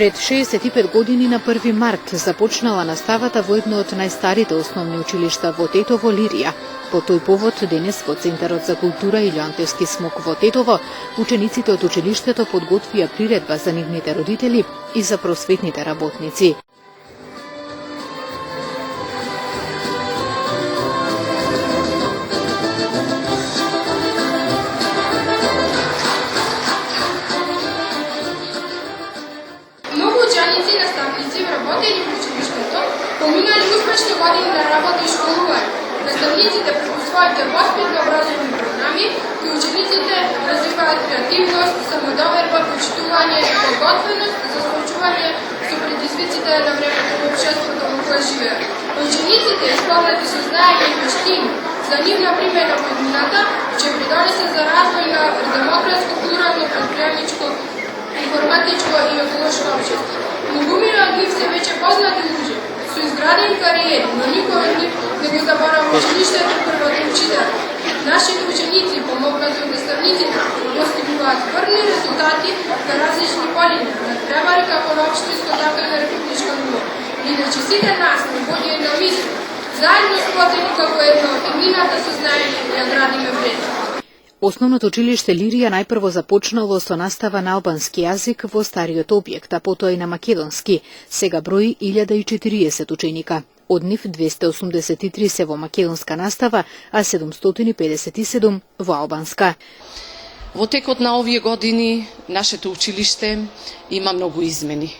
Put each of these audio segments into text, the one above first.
Пред 65 години на 1 март започнала наставата во едно од најстарите основни училишта во Тетово, Лирија. По тој повод денес во Центарот за култура Илјоантевски смок во Тетово, учениците од училиштето подготвија приредба за нивните родители и за просветните работници. Работели в училището, поминали успешно години на работа и школување. Наставниците преку своите воспитно-образовни програми кои учениците развиваат креативност, самодоверба, почитување, подготвеност за соочување со предизвиците на времето во општеството во кое живеат. Учениците исполнети со знаење и вештини за нивна примена во иднината, ќе придонесе за развој на демократско, плурално, предприемничко, информатичко и еколошко општество. Многумина од нив се веќе познати луѓе, со изградени кариери, но никој од нив не го заборава училиштето првото учител. Нашите ученици, помогнати од наставниците, постигнуваат врни резултати на различни полиња, на превари како на општинско, така и на републичко ниво. Иначе сите нас, на воѓа и на мисли, заедно сплотени како едно, иднината со знаење ја градиме вредно. Основното училиште Лирија најпрво започнало со настава на албански јазик во стариот објект, а потоа и на македонски. Сега брои 1040 ученика. Од нив 283 се во македонска настава, а 757 во албанска. Во текот на овие години нашето училиште има многу измени.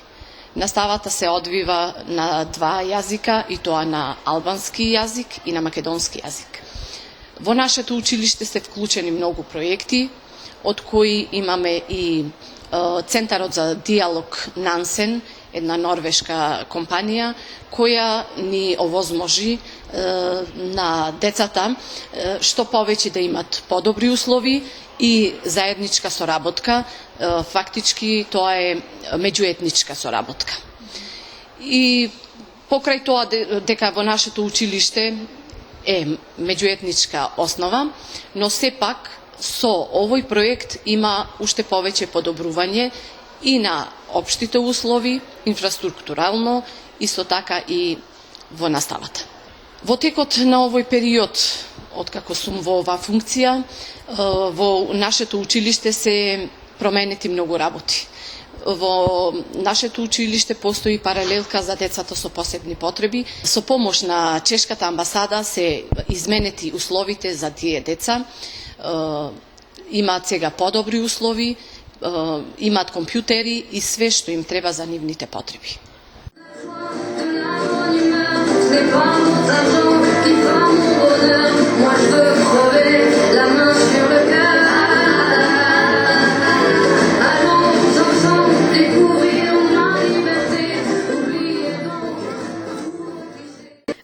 Наставата се одвива на два јазика, и тоа на албански јазик и на македонски јазик. Во нашето училиште се вклучени многу проекти, од кои имаме и Центарот за диалог Нансен, една норвешка компанија, која ни овозможи на децата што повеќе да имат подобри услови и заедничка соработка, фактички тоа е меѓуетничка соработка. И покрај тоа дека во нашето училиште е меѓуетничка основа, но сепак со овој проект има уште повеќе подобрување и на општите услови, инфраструктурално, исто така и во наставата. Во текот на овој период, откако сум во оваа функција, во нашето училиште се променети многу работи. Во нашето училиште постои паралелка за децата со посебни потреби. Со помош на чешката амбасада се изменети условите за тие деца. Имаат сега подобри услови, имаат компјутери и све што им треба за нивните потреби.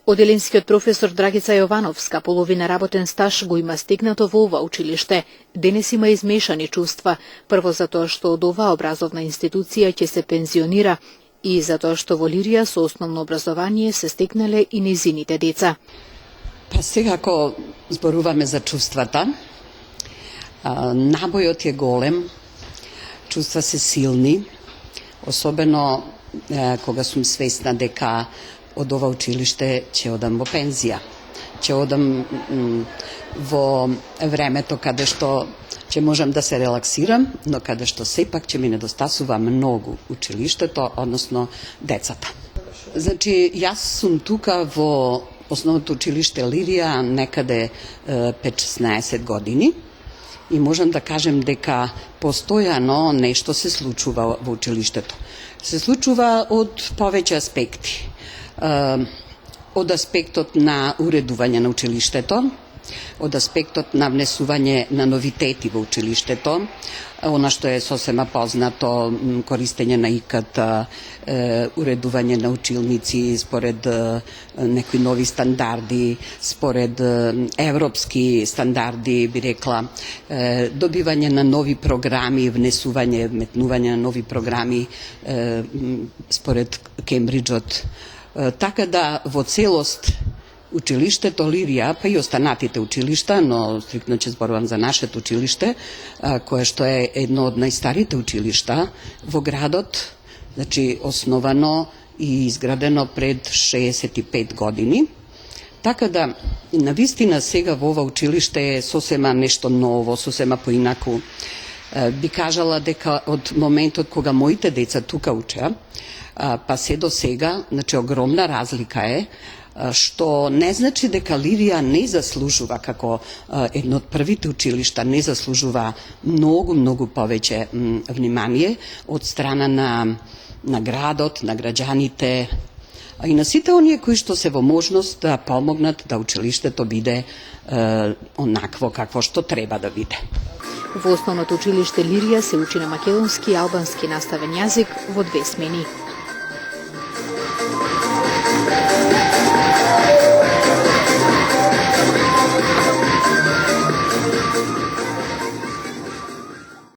Оделенскиот професор Драгица Јовановска половина работен стаж го има стегнато во ова училиште. Денес има измешани чувства, прво затоа што од оваа образовна институција ќе се пензионира и затоа што во Лирија со основно образование се стекнале и низините деца. Па сега ако зборуваме за чувствата, набојот е голем, чувства се силни, особено кога сум свесна дека од ова училиште ќе одам во пензија. Ќе одам во времето каде што ќе можам да се релаксирам, но каде што сепак ќе ми недостасува многу училиштето, односно децата. Значи, јас сум тука во основното училиште Лирија некаде 5-16 години и можам да кажем дека постојано нешто се случува во училиштето. Се случува од повеќе аспекти. Од аспектот на уредување на училиштето, од аспектот на внесување на новитети во училиштето, она што е сосема познато, користење на ИКТ, уредување на училници според некои нови стандарди, според европски стандарди, би рекла, добивање на нови програми, внесување, метнување на нови програми според Кембриджот. Така да во целост училиштето Лирија, па и останатите училишта, но стриктно ќе зборувам за нашето училиште, кое што е едно од најстарите училишта во градот, Значи, основано и изградено пред 65 години. Така да, навистина сега во ова училиште е сосема нешто ново, сосема поинаку. Би кажала дека од моментот кога моите деца тука учеа, па се до сега, значи огромна разлика е, што не значи дека Лирија не заслужува како едно од првите училишта, не заслужува многу повеќе внимание од страна на градот, на граѓаните, а и на сите оние кои што се во можност да помогнат да училиштето биде онакво какво што треба да биде. Во основното училиште Лирија се учи на македонски и албански наставен јазик во 2 смени.